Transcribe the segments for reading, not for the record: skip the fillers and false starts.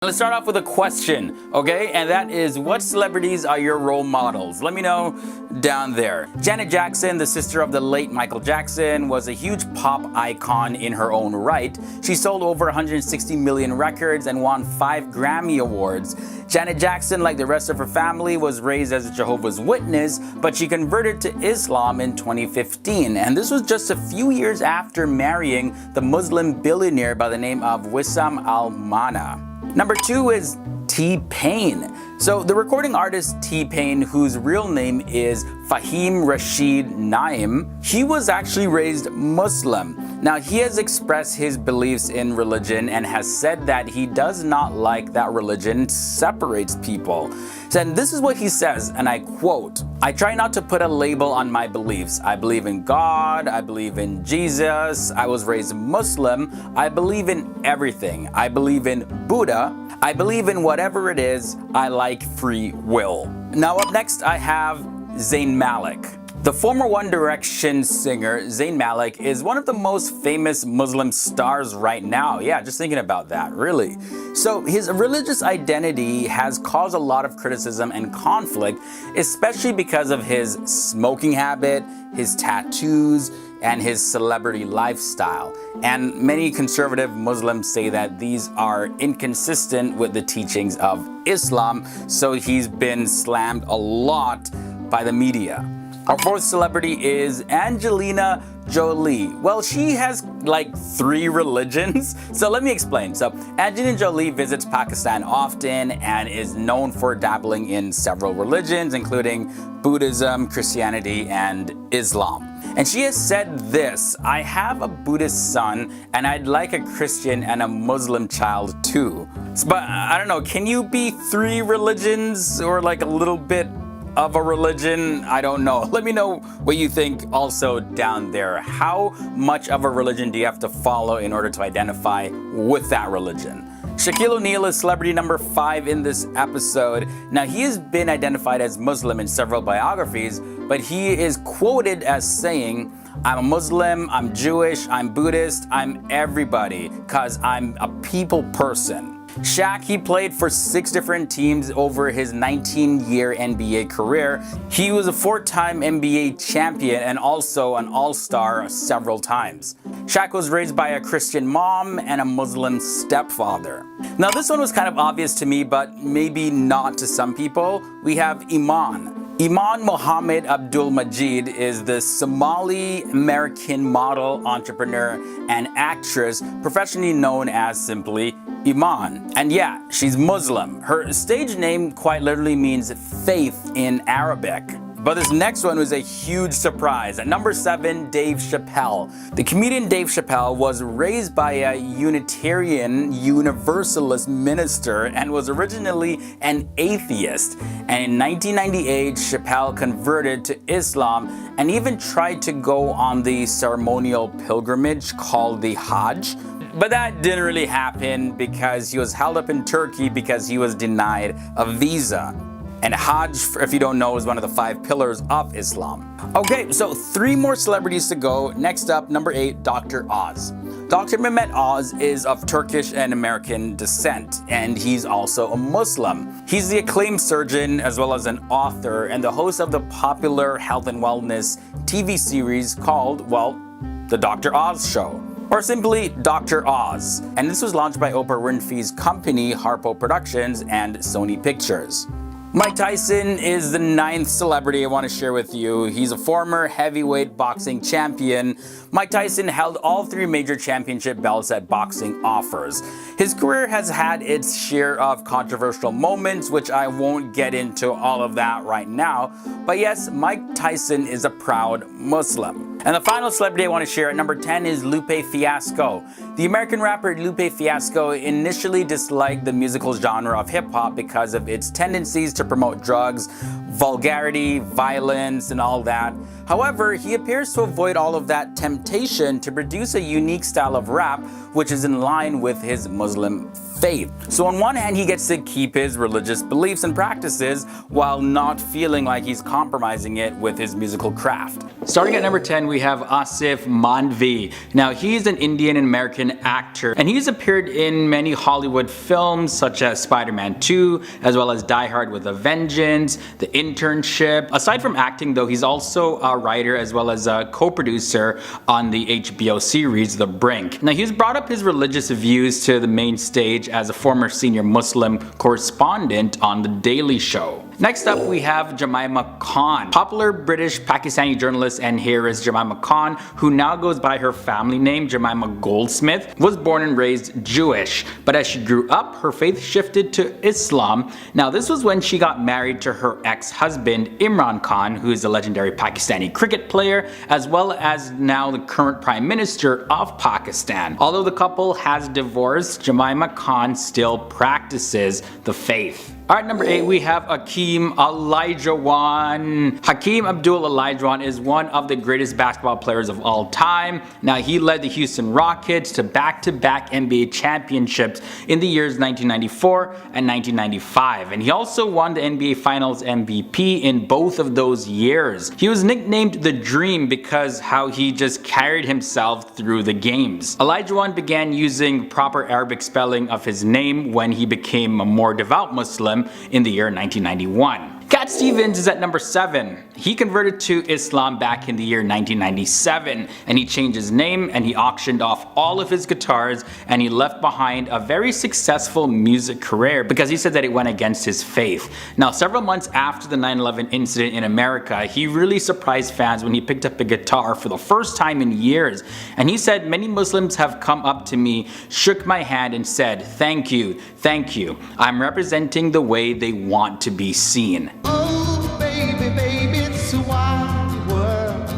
Let's start off with a question, okay? And that is, what celebrities are your role models? Let me know down there. Janet Jackson, the sister of the late Michael Jackson, was a huge pop icon in her own right. She sold over 160 million records and won 5 Grammy Awards. Janet Jackson, like the rest of her family, was raised as a Jehovah's Witness, but she converted to Islam in 2015. And this was just a few years after marrying the Muslim billionaire by the name of Wissam Al-Mana. Number 2 is T-Pain. So the recording artist T-Pain, whose real name is Fahim Rashid Naim, he was actually raised Muslim. Now, he has expressed his beliefs in religion and has said that he does not like that religion separates people. And this is what he says, and I quote, "I try not to put a label on my beliefs. I believe in God, I believe in Jesus, I was raised Muslim, I believe in everything. I believe in Buddha, I believe in whatever it is, I like free will." Now up next I have Zayn Malik. The former One Direction singer Zayn Malik is one of the most famous Muslim stars right now. Yeah, just thinking about that, really. So his religious identity has caused a lot of criticism and conflict, especially because of his smoking habit, his tattoos, and his celebrity lifestyle. And many conservative Muslims say that these are inconsistent with the teachings of Islam, so he's been slammed a lot by the media. Our fourth celebrity is Angelina Jolie. Well, she has like 3 religions. So let me explain. So Angelina Jolie visits Pakistan often and is known for dabbling in several religions, including Buddhism, Christianity, and Islam. And she has said this: "I have a Buddhist son and I'd like a Christian and a Muslim child too." But I don't know, can you be 3 religions or like a little bit of a religion? I don't know. Let me know what you think also down there. How much of a religion do you have to follow in order to identify with that religion? Shaquille O'Neal is celebrity number 5 in this episode. Now, he has been identified as Muslim in several biographies, but he is quoted as saying, "I'm a Muslim, I'm Jewish, I'm Buddhist, I'm everybody, cause I'm a people person." Shaq, he played for 6 different teams over his 19-year NBA career. He was a 4-time NBA champion and also an All-Star several times. Shaq was raised by a Christian mom and a Muslim stepfather. Now this one was kind of obvious to me, but maybe not to some people. We have Iman. Iman Mohammed Abdul Majid is the Somali-American model, entrepreneur, and actress, professionally known as simply Iman. And yeah, she's Muslim. Her stage name quite literally means faith in Arabic. But this next one was a huge surprise. At number 7, Dave Chappelle. The comedian Dave Chappelle was raised by a Unitarian Universalist minister and was originally an atheist. And in 1998, Chappelle converted to Islam and even tried to go on the ceremonial pilgrimage called the Hajj. But that didn't really happen because he was held up in Turkey because he was denied a visa. And Hajj, if you don't know, is one of the 5 pillars of Islam. Okay, so 3 more celebrities to go. Next up, number 8, Dr. Oz. Dr. Mehmet Oz is of Turkish and American descent, and he's also a Muslim. He's the acclaimed surgeon as well as an author and the host of the popular health and wellness TV series called, well, The Dr. Oz Show, or simply Dr. Oz. And this was launched by Oprah Winfrey's company, Harpo Productions and Sony Pictures. Mike Tyson is the 9th celebrity I want to share with you. He's a former heavyweight boxing champion. Mike Tyson held all 3 major championship belts that boxing offers. His career has had its share of controversial moments, which I won't get into all of that right now. But yes, Mike Tyson is a proud Muslim. And the final celebrity I want to share at number 10 is Lupe Fiasco. The American rapper Lupe Fiasco initially disliked the musical genre of hip-hop because of its tendencies to promote drugs, vulgarity, violence, and all that. However, he appears to avoid all of that temptation to produce a unique style of rap which is in line with his Muslim faith. So on one hand, he gets to keep his religious beliefs and practices while not feeling like he's compromising it with his musical craft. Starting at number 10, we have Asif Mandvi. Now, he's an Indian American actor, and he's appeared in many Hollywood films such as Spider-Man 2, as well as Die Hard with a Vengeance, The Internship. Aside from acting though, he's also a writer as well as a co-producer on the HBO series The Brink. Now, he's brought up his religious views to the main stage as a former senior Muslim correspondent on The Daily Show. Next up, we have Jemima Khan. Popular British Pakistani journalist and heiress Jemima Khan, who now goes by her family name Jemima Goldsmith, was born and raised Jewish, but as she grew up, her faith shifted to Islam. Now, this was when she got married to her ex-husband Imran Khan, who is a legendary Pakistani cricket player, as well as now the current Prime Minister of Pakistan. Although the couple has divorced, Jemima Khan still practices the faith. Alright, number 8, we have Hakeem Olajuwon. Hakeem Abdul Olajuwon is one of the greatest basketball players of all time. Now, he led the Houston Rockets to back-to-back NBA championships in the years 1994 and 1995, and he also won the NBA Finals MVP in both of those years. He was nicknamed the Dream because how he just carried himself through the games. Olajuwon began using proper Arabic spelling of his name when he became a more devout Muslim in the year 1991. Cat Stevens is at number 7. He converted to Islam back in the year 1997, and he changed his name and he auctioned off all of his guitars, and he left behind a very successful music career because he said that it went against his faith. Now, several months after the 9/11 incident in America, he really surprised fans when he picked up a guitar for the first time in years, and he said, "Many Muslims have come up to me, shook my hand and said, thank you, thank you. I'm representing the way they want to be seen." Oh, baby, baby, it's a wild world,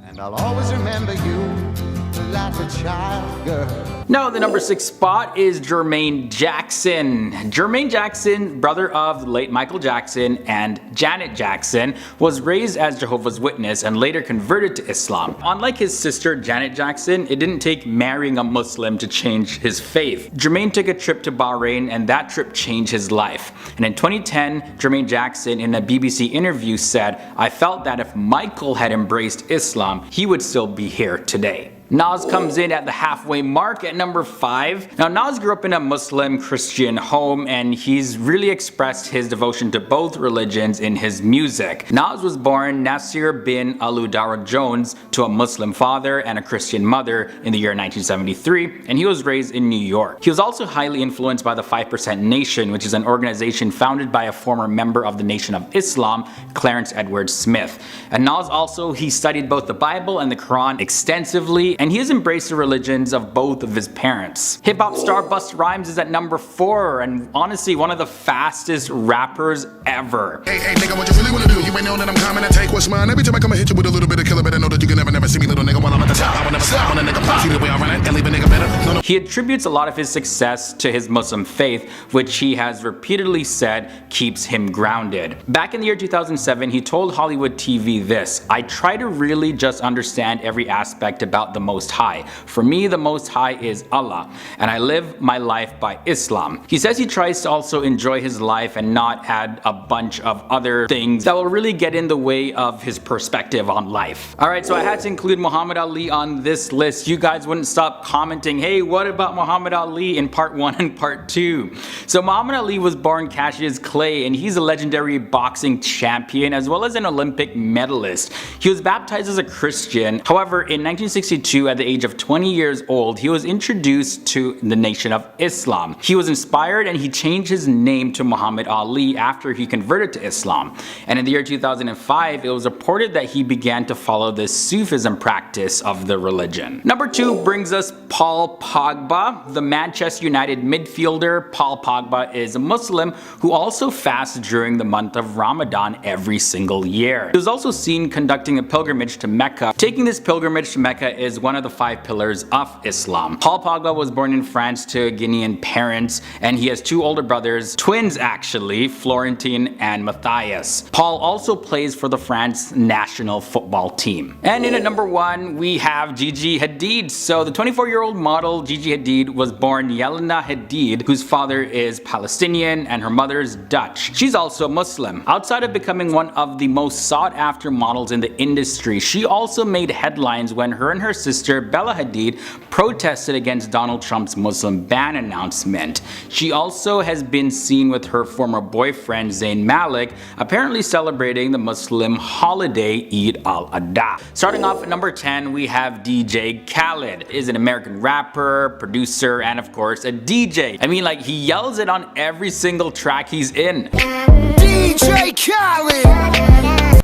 and I'll always remember you like a child girl. Now, the number 6 spot is Jermaine Jackson. Jermaine Jackson, brother of the late Michael Jackson and Janet Jackson, was raised as Jehovah's Witness and later converted to Islam. Unlike his sister Janet Jackson, it didn't take marrying a Muslim to change his faith. Jermaine took a trip to Bahrain, and that trip changed his life. And in 2010, Jermaine Jackson in a BBC interview said, "I felt that if Michael had embraced Islam, he would still be here today." Nas comes in at the halfway mark at number 5. Now, Nas grew up in a Muslim Christian home, and he's really expressed his devotion to both religions in his music. Nas was born Nasir bin Aludara Jones to a Muslim father and a Christian mother in the year 1973, and he was raised in New York. He was also highly influenced by the 5% Nation, which is an organization founded by a former member of the Nation of Islam, Clarence Edward Smith. And Nas also, he studied both the Bible and the Quran extensively, and he has embraced the religions of both of his parents. Hip-hop star Busta Rhymes is at number 4, and honestly one of the fastest rappers ever. Hey, nigga, what you really wanna do? You ain't know that I'm coming to take what's mine. Every time I come and hit you with a little bit of killer, better know that you can never see me, little nigga, when I'm at the top. I will never stop when a nigga pop. See the way I run it and leave a nigga better. No. He attributes a lot of his success to his Muslim faith, which he has repeatedly said keeps him grounded. Back in the year 2007, he told Hollywood TV this: "I try to really just understand every aspect about the Most High. For me, the Most High is Allah, and I live my life by Islam." He says he tries to also enjoy his life and not add a bunch of other things that will really get in the way of his perspective on life. Alright, so I had to include Muhammad Ali on this list. You guys wouldn't stop commenting, "Hey, what about Muhammad Ali?" in part 1 and part 2. So Muhammad Ali was born Cassius Clay, and he's a legendary boxing champion as well as an Olympic medalist. He was baptized as a Christian. However, in 1962, at the age of 20 years old, he was introduced to the Nation of Islam. He was inspired and he changed his name to Muhammad Ali after he converted to Islam. And in the year 2005, it was reported that he began to follow the Sufism practice of the religion. Number 2 brings us Paul Pogba, the Manchester United midfielder. Paul Pogba is a Muslim who also fasts during the month of Ramadan every single year. He was also seen conducting a pilgrimage to Mecca. Taking this pilgrimage to Mecca is one of the 5 pillars of Islam. Paul Pogba was born in France to Guinean parents, and he has 2 older brothers, twins actually, Florentine and Matthias. Paul also plays for the France national football team. And in at number 1, we have Gigi Hadid. So the 24-year-old model Gigi Hadid was born Yelena Hadid, whose father is Palestinian and her mother is Dutch. She's also Muslim. Outside of becoming one of the most sought-after models in the industry, she also made headlines when her and her sister Bella Hadid protested against Donald Trump's Muslim ban announcement. She also has been seen with her former boyfriend Zayn Malik, apparently celebrating the Muslim holiday Eid al-Adha. Starting off at number 10, we have DJ Khaled. He is an American rapper, producer, and of course a DJ. I mean, like, he yells it on every single track he's in. DJ Khaled!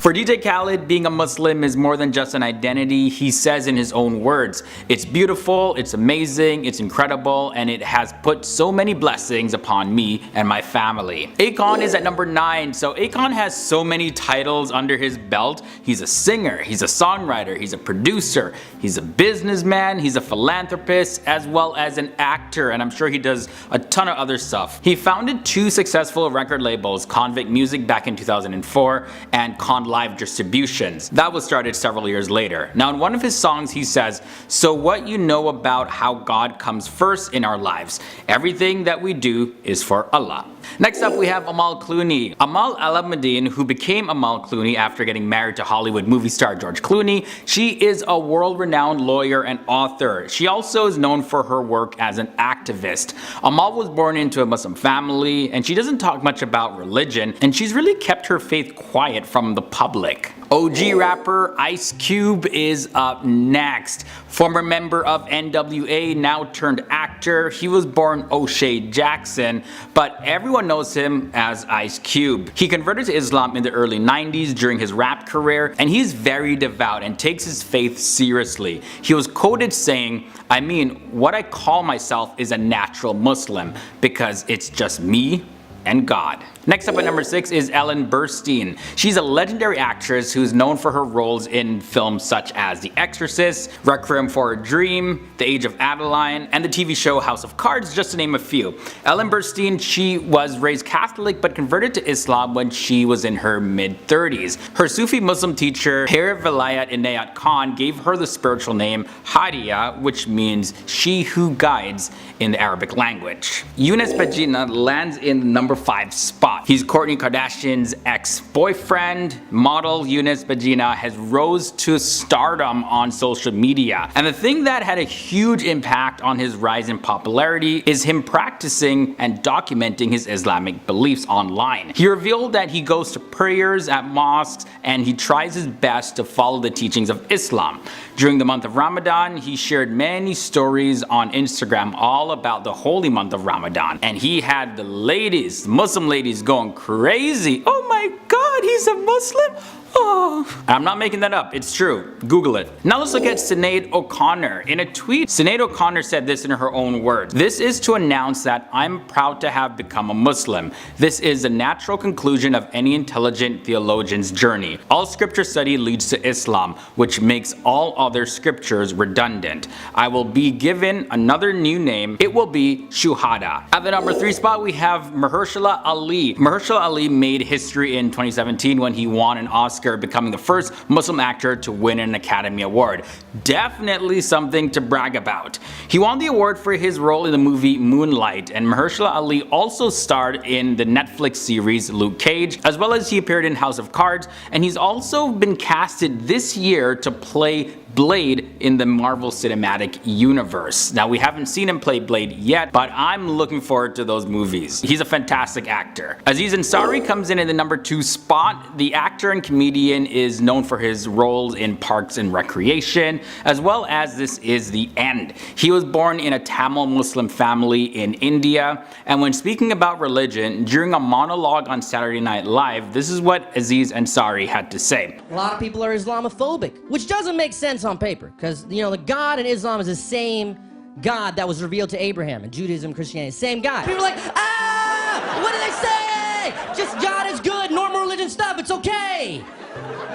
For DJ Khaled, being a Muslim is more than just an identity. He says in his own words, "It's beautiful, it's amazing, it's incredible, and it has put so many blessings upon me and my family." Akon is at number 9. So Akon has so many titles under his belt. He's a singer, he's a songwriter, he's a producer, he's a businessman, he's a philanthropist, as well as an actor, and I'm sure he does a ton of other stuff. He founded 2 successful record labels, Convict Music back in 2004 and Con Live Distributions. That was started several years later. Now, in one of his songs he says, "So what you know about how God comes first in our lives? Everything that we do is for Allah." Next up, we have Amal Clooney. Amal Alameddine, who became Amal Clooney after getting married to Hollywood movie star George Clooney. She is a world-renowned lawyer and author. She also is known for her work as an activist. Amal was born into a Muslim family, and she doesn't talk much about religion, and she's really kept her faith quiet from the public. OG rapper Ice Cube is up next. Former member of NWA, now turned actor. He was born O'Shea Jackson, but everyone knows him as Ice Cube. He converted to Islam in the early 90s during his rap career, and he's very devout and takes his faith seriously. He was quoted saying, "I mean, what I call myself is a natural Muslim because it's just me and God." Next up at number 6 is Ellen Burstyn. She's a legendary actress who's known for her roles in films such as The Exorcist, Requiem for a Dream, The Age of Adeline, and the TV show House of Cards, just to name a few. Ellen Burstyn, she was raised Catholic but converted to Islam when she was in her mid-30s. Her Sufi Muslim teacher, Pir Vilayat Inayat Khan, gave her the spiritual name Hadiya, which means she who guides in the Arabic language. Younes Bajina lands in the number 5 spot. He's Kourtney Kardashian's ex-boyfriend. Model Younes Bajina has rose to stardom on social media. And the thing that had a huge impact on his rise in popularity is him practicing and documenting his Islamic beliefs online. He revealed that he goes to prayers at mosques and he tries his best to follow the teachings of Islam. During the month of Ramadan, he shared many stories on Instagram all about the holy month of Ramadan. And he had the ladies, Muslim ladies, going crazy. "Oh my God, he's a Muslim? Oh." I'm not making that up, it's true. Google it. Now let's look at Sinead O'Connor. In a tweet, Sinead O'Connor said this in her own words. "This is to announce that I'm proud to have become a Muslim. This is a natural conclusion of any intelligent theologian's journey. All scripture study leads to Islam, which makes all other scriptures redundant. I will be given another new name. It will be Shuhada." At the number 3 spot, we have Mahershala Ali. Mahershala Ali made history in 2017 when he won an Oscar, becoming the first Muslim actor to win an Academy Award. Definitely something to brag about. He won the award for his role in the movie Moonlight, and Mahershala Ali also starred in the Netflix series Luke Cage, as well as he appeared in House of Cards, and he's also been casted this year to play Blade in the Marvel Cinematic Universe. Now, we haven't seen him play Blade yet, but I'm looking forward to those movies. He's a fantastic actor. Aziz Ansari comes in the number 2 spot. The actor and comedian is known for his roles in Parks and Recreation, as well as This Is the End. He was born in a Tamil Muslim family in India, and when speaking about religion during a monologue on Saturday Night Live, this is what Aziz Ansari had to say. "A lot of people are Islamophobic, which doesn't make sense on paper, because, you know, the God in Islam is the same God that was revealed to Abraham in Judaism, Christianity, same God. People are like, ah, what did they say? Just God is good, normal religion stuff, it's okay.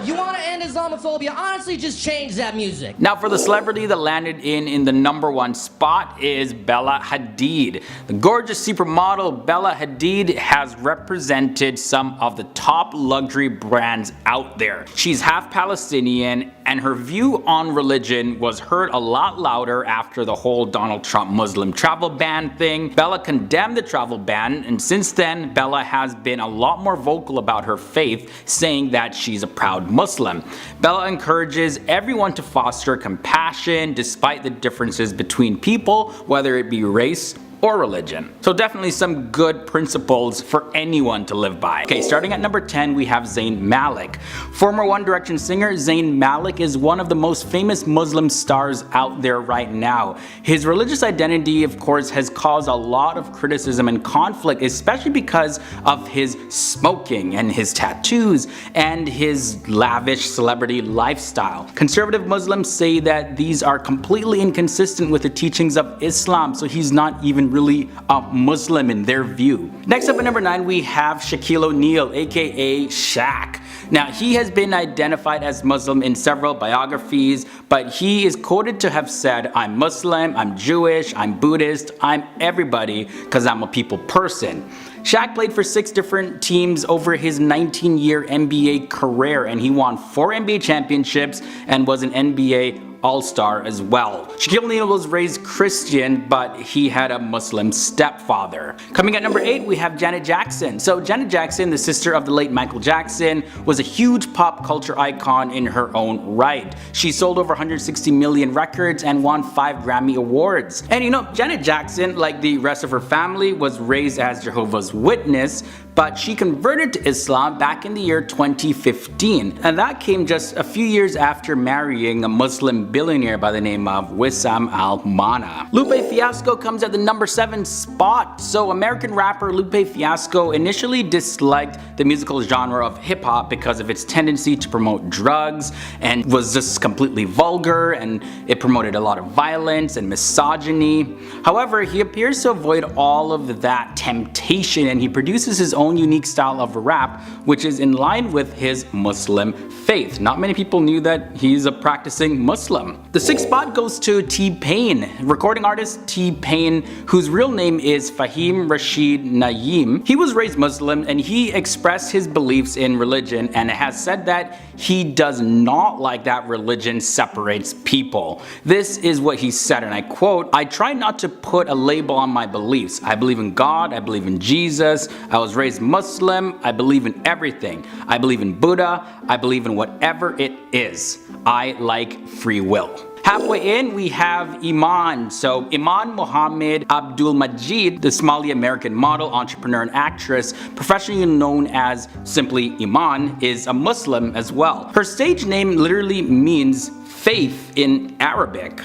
You want to end Islamophobia? Honestly, just change that music. Now for the celebrity that landed in the #1 spot is Bella Hadid. The gorgeous supermodel Bella Hadid has represented some of the top luxury brands out there. She's half Palestinian, and her view on religion was heard a lot louder after the whole Donald Trump Muslim travel ban thing. Bella condemned the travel ban, and since then Bella has been a lot more vocal about her faith, saying that she's a proud Muslim. Bella encourages everyone to foster compassion despite the differences between people, whether it be race or religion. So definitely some good principles for anyone to live by. Okay, starting at number 10, we have Zayn Malik. Former One Direction singer Zayn Malik is one of the most famous Muslim stars out there right now. His religious identity, of course, has caused a lot of criticism and conflict, especially because of his smoking and his tattoos and his lavish celebrity lifestyle. Conservative Muslims say that these are completely inconsistent with the teachings of Islam, so he's not even really a Muslim in their view. Next up at number 9, we have Shaquille O'Neal, aka Shaq. Now, he has been identified as Muslim in several biographies, but he is quoted to have said, "I'm Muslim, I'm Jewish, I'm Buddhist, I'm everybody because I'm a people person." Shaq played for 6 different teams over his 19-year NBA career, and he won 4 NBA championships and was an NBA All-Star as well. Shaquille O'Neal was raised Christian, but he had a Muslim stepfather. Coming at number 8, we have Janet Jackson. So Janet Jackson, the sister of the late Michael Jackson, was a huge pop culture icon in her own right. She sold over 160 million records and won 5 Grammy Awards. And you know, Janet Jackson, like the rest of her family, was raised as Jehovah's Witness, but she converted to Islam back in the year 2015, and that came just a few years after marrying a Muslim billionaire by the name of Wissam Al-Mana. Lupe Fiasco comes at the number 7 spot. So American rapper Lupe Fiasco initially disliked the musical genre of hip-hop because of its tendency to promote drugs and was just completely vulgar, and it promoted a lot of violence and misogyny. However, he appears to avoid all of that temptation, and he produces his own unique style of rap, which is in line with his Muslim faith. Not many people knew that he's a practicing Muslim. The 6th spot goes to T-Pain. Recording artist T-Pain, whose real name is Fahim Rashid Naeem. He was raised Muslim, and he expressed his beliefs in religion and has said that he does not like that religion separates people. This is what he said, and I quote, "I try not to put a label on my beliefs. I believe in God, I believe in Jesus, I was raised Muslim, I believe in everything. I believe in Buddha, I believe in whatever it is. I like free will." Halfway in, we have Iman. So Iman Mohammed Abdul Majid, the Somali-American model, entrepreneur, and actress, professionally known as simply Iman, is a Muslim as well. Her stage name literally means faith in Arabic.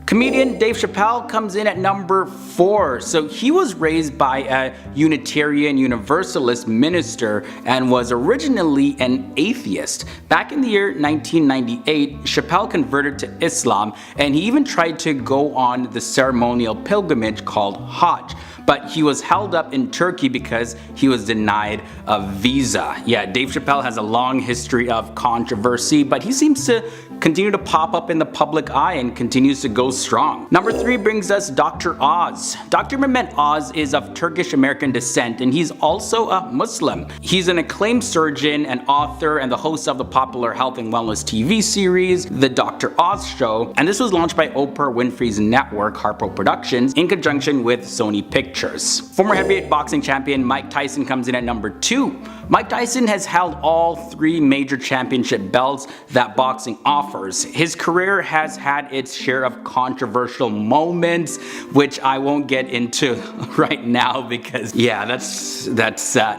Comedian Dave Chappelle comes in at number 4. So he was raised by a Unitarian Universalist minister and was originally an atheist. Back in the year 1998, Chappelle converted to Islam, and he even tried to go on the ceremonial pilgrimage called Hajj. But he was held up in Turkey because he was denied a visa. Yeah, Dave Chappelle has a long history of controversy, but he seems to continue to pop up in the public eye and continues to go strong. Number 3 brings us Dr. Oz. Dr. Mehmet Oz is of Turkish-American descent, and he's also a Muslim. He's an acclaimed surgeon and author and the host of the popular health and wellness TV series, The Dr. Oz Show, and this was launched by Oprah Winfrey's network, Harpo Productions, in conjunction with Sony Pictures. Former heavyweight boxing champion Mike Tyson comes in at number 2. Mike Tyson has held all 3 major championship belts that boxing offers. His career has had its share of controversial moments, which I won't get into right now because, yeah, that's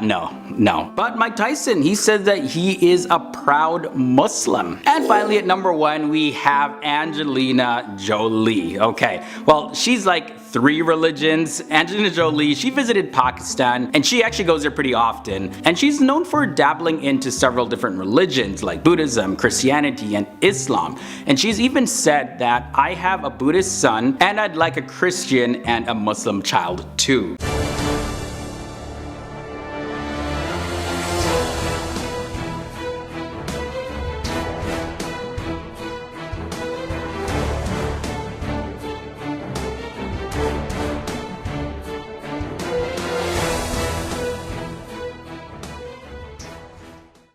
no. But Mike Tyson, he said that he is a proud Muslim. And finally at number 1, we have Angelina Jolie. Okay, well, she's like 3 religions. Angelina Jolie, she visited Pakistan, and she actually goes there pretty often, and she's known for dabbling into several different religions like Buddhism, Christianity, and Islam. And she's even said that I have a Buddhist son and I'd like a Christian and a Muslim child too.